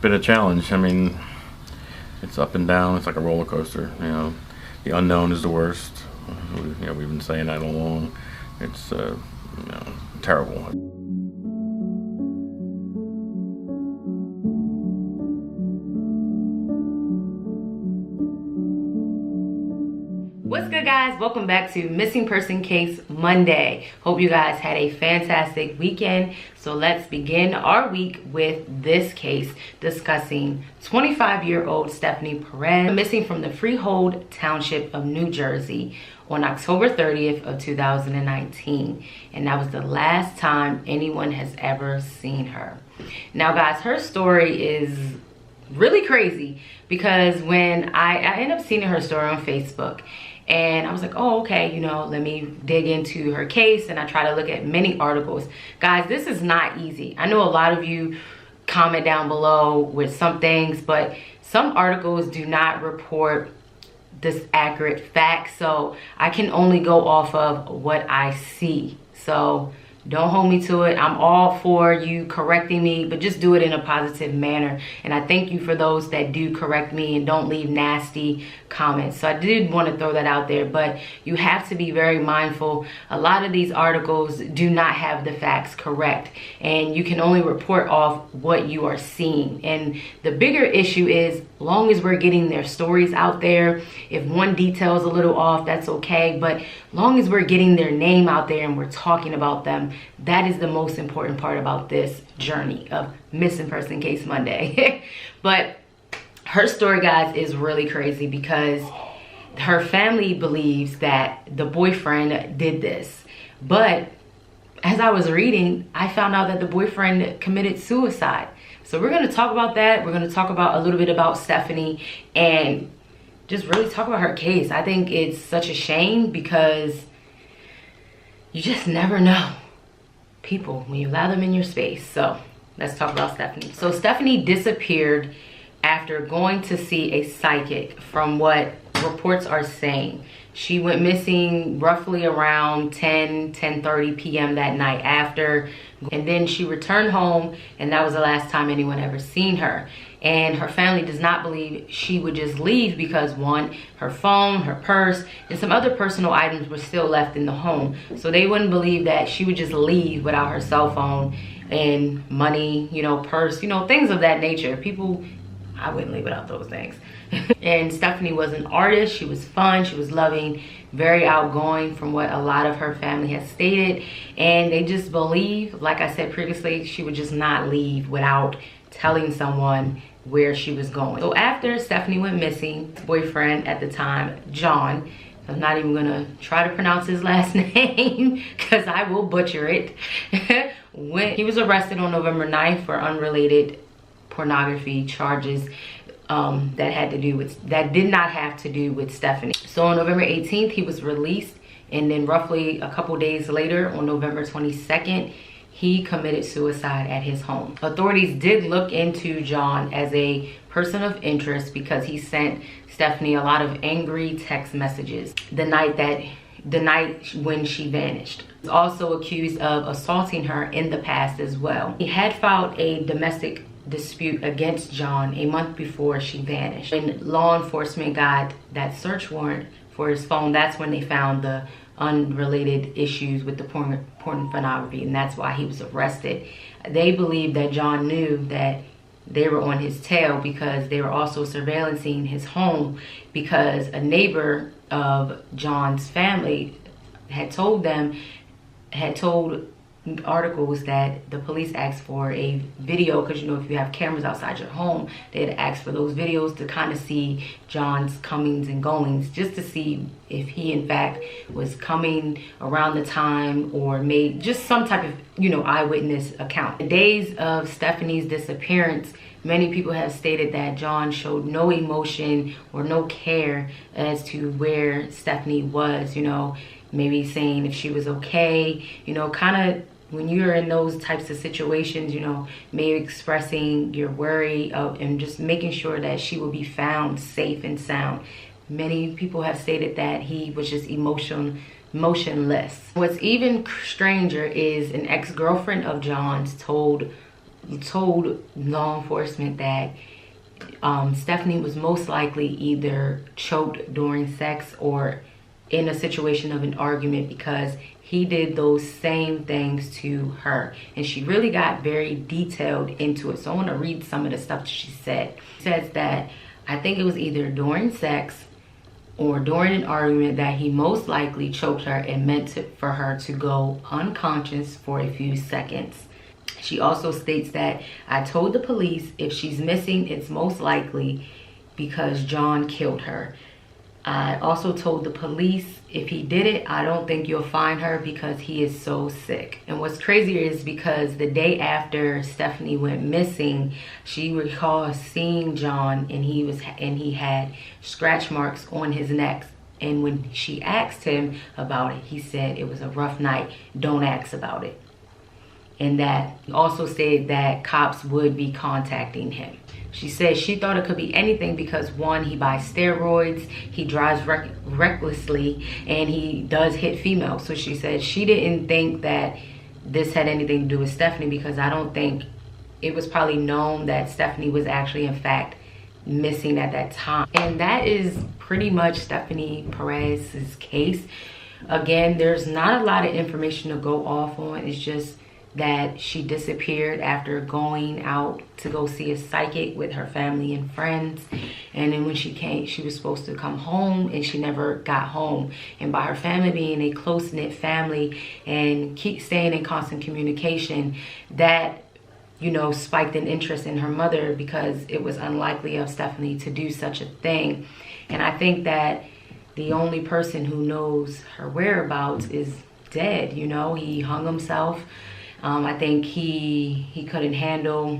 been a challenge. I mean, it's up and down. It's like a roller coaster. You know, the unknown is the worst. You know, we've been saying that all along. It's you know, terrible. What's good, guys? Welcome back to Missing Person Case Monday. Hope you guys had a fantastic weekend. So let's begin our week with this case discussing 25-year-old Stephanie Parze, missing from the Freehold Township of New Jersey on October 30th of 2019. And that was the last time anyone has ever seen her. Now, guys, her story is really crazy because when I ended up seeing her story on Facebook, and I was like, oh, okay, you know, let me dig into her case. And I try to look at many articles. Guys, this is not easy. I know a lot of you comment down below with some things, but some articles do not report this accurate fact. So I can only go off of what I see. So don't hold me to it. I'm all for you correcting me, but just do it in a positive manner. And I thank you for those that do correct me and don't leave nasty comments. So I did want to throw that out there, but you have to be very mindful. A lot of these articles do not have the facts correct, and you can only report off what you are seeing. And the bigger issue is, long as we're getting their stories out there, if one detail is a little off, that's okay. But long as we're getting their name out there and we're talking about them, that is the most important part about this journey of Missing Person Case Monday. But her story, guys, is really crazy because her family believes that the boyfriend did this. But as I was reading, I found out that the boyfriend committed suicide. So we're going to talk about that. We're going to talk about a little bit about Stephanie and just really talk about her case. I think it's such a shame because you just never know people when you allow them in your space. So let's talk about Stephanie. So Stephanie disappeared after going to see a psychic, from what reports are saying. She went missing roughly around 10:30 p.m. that night after, and then she returned home, and that was the last time anyone ever seen her. And her family does not believe she would just leave because, one, her phone, her purse, and some other personal items were still left in the home. So they wouldn't believe that she would just leave without her cell phone and money, you know, purse, you know, things of that nature. People, I wouldn't leave without those things. And Stephanie was an artist. She was fun. She was loving, very outgoing, from what a lot of her family has stated. And they just believe, like I said previously, she would just not leave without telling someone where she was going. So after Stephanie went missing, boyfriend at the time, John, I'm not even gonna try to pronounce his last name because I will butcher it. When he was arrested on November 9th for unrelated pornography charges that did not have to do with Stephanie. So on November 18th, he was released, and then roughly a couple days later, on November 22nd, he committed suicide at his home. Authorities did look into John as a person of interest because he sent Stephanie a lot of angry text messages the night when she vanished. He was also accused of assaulting her in the past as well. He had filed a domestic dispute against John a month before she vanished. When law enforcement got that search warrant for his phone, that's when they found the unrelated issues with the pornography, and that's why he was arrested. They believe that John knew that they were on his tail because they were also surveillancing his home, because a neighbor of John's family had told articles that the police asked for a video, because you know, if you have cameras outside your home, they'd ask for those videos to kind of see John's comings and goings, just to see if he in fact was coming around the time or made just some type of, you know, eyewitness account. The days of Stephanie's disappearance, many people have stated that John showed no emotion or no care as to where Stephanie was, you know, maybe saying if she was okay, you know, kind of when you're in those types of situations, you know, maybe expressing your worry and just making sure that she will be found safe and sound. Many people have stated that he was just motionless. What's even stranger is an ex-girlfriend of John's told told law enforcement that Stephanie was most likely either choked during sex or in a situation of an argument, because he did those same things to her. And she really got very detailed into it. So I want to read some of the stuff she said. She says that, I think it was either during sex or during an argument that he most likely choked her and meant for her to go unconscious for a few seconds. She also states that, I told the police if she's missing, it's most likely because John killed her. I also told the police if he did it, I don't think you'll find her because he is so sick. And what's crazier is because the day after Stephanie went missing, she recalls seeing John, and he had scratch marks on his neck. And when she asked him about it, he said it was a rough night. Don't ask about it. And that he also said that cops would be contacting him. She said she thought it could be anything because, one, he buys steroids, he drives recklessly, and he does hit females. So she said she didn't think that this had anything to do with Stephanie, because I don't think it was probably known that Stephanie was actually, in fact, missing at that time. And that is pretty much Stephanie Parze's case. Again, there's not a lot of information to go off on. It's just that she disappeared after going out to go see a psychic with her family and friends. And then when she came, she was supposed to come home, and she never got home. And by her family being a close-knit family and keep staying in constant communication, that, you know, spiked an interest in her mother, because it was unlikely of Stephanie to do such a thing. And I think that the only person who knows her whereabouts is dead. You know, he hung himself. I think he couldn't handle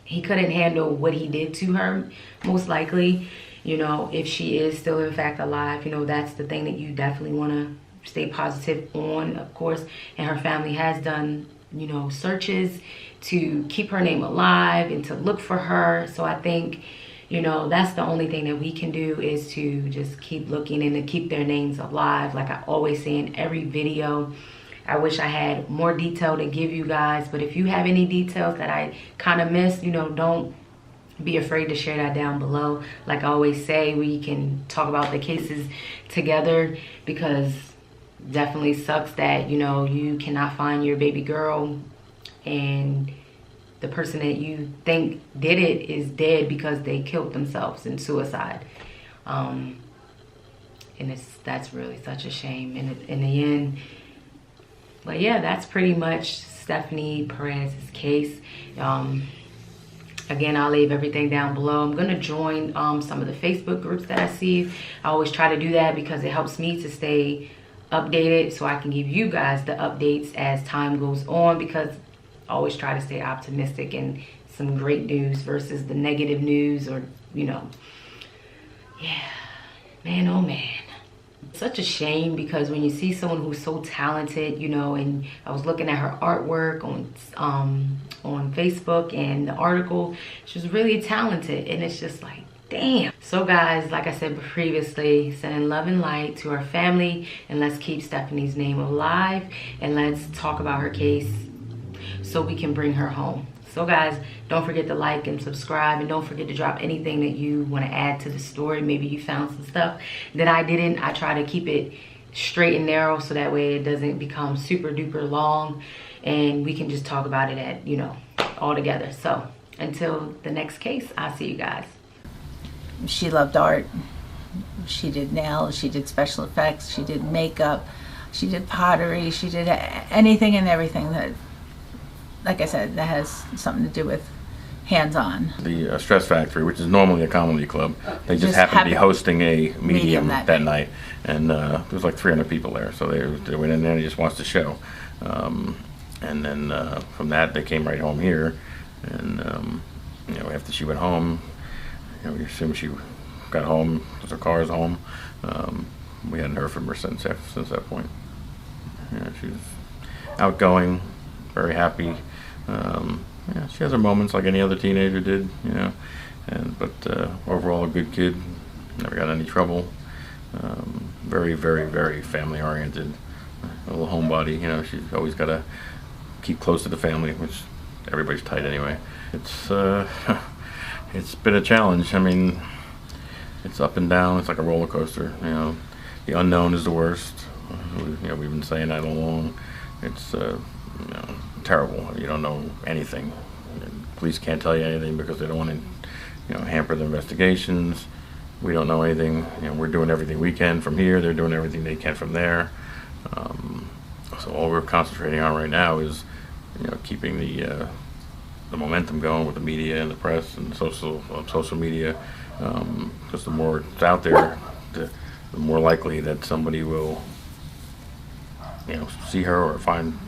what he did to her, most likely. You know, if she is still in fact alive, you know, that's the thing that you definitely want to stay positive on, of course. And her family has done, you know, searches to keep her name alive and to look for her. So I think, you know, that's the only thing that we can do, is to just keep looking and to keep their names alive. Like I always say in every video, I wish I had more detail to give you guys, but if you have any details that I kind of missed, you know, don't be afraid to share that down below. Like I always say, we can talk about the cases together, because definitely sucks that, you know, you cannot find your baby girl and the person that you think did it is dead because they killed themselves in suicide. And that's really such a shame in the end. But yeah, that's pretty much Stephanie Parze's case. Again, I'll leave everything down below. I'm gonna join some of the Facebook groups that I see. I always try to do that because it helps me to stay updated, so I can give you guys the updates as time goes on, because I always try to stay optimistic and some great news versus the negative news, or, you know. Yeah, man, oh man. Such a shame, because when you see someone who's so talented, you know, and I was looking at her artwork on Facebook, and the article, she was really talented, and it's just like, damn. So guys, like I said previously, sending love and light to her family, and let's keep Stephanie's name alive, and let's talk about her case so we can bring her home. So guys, don't forget to like and subscribe, and don't forget to drop anything that you want to add to the story. Maybe you found some stuff that I didn't. I try to keep it straight and narrow, so that way it doesn't become super duper long, and we can just talk about it at, you know, all together. So until the next case, I'll see you guys. She loved art. She did nails, she did special effects, she did makeup, she did pottery, she did anything and everything that, like I said, that has something to do with hands-on. The Stress Factory, which is normally a comedy club, they just happened to be hosting a medium that night. And there was like 300 people there, so they went in there and they just watched the show. And then from that, they came right home here. And you know, after she went home, you know, we assumed she got home because her car is home. We hadn't heard from her since that point. Yeah, she was outgoing, very happy. Yeah, she has her moments like any other teenager did, you know. But overall, a good kid. Never got any trouble. Very, very, very family-oriented. A little homebody, you know. She's always got to keep close to the family, which everybody's tight anyway. It's it's been a challenge. I mean, it's up and down. It's like a roller coaster. You know, the unknown is the worst. You know, we've been saying that all along. It's you know, terrible. You don't know anything. Police can't tell you anything because they don't want to, you know, hamper the investigations. We don't know anything. You know, we're doing everything we can from here. They're doing everything they can from there. So all we're concentrating on right now is, you know, keeping the momentum going with the media and the press and social media. Because the more it's out there, the more likely that somebody will, you know, see her or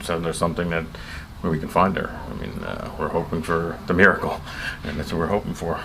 send her something where we can find her. I mean, we're hoping for the miracle, and that's what we're hoping for.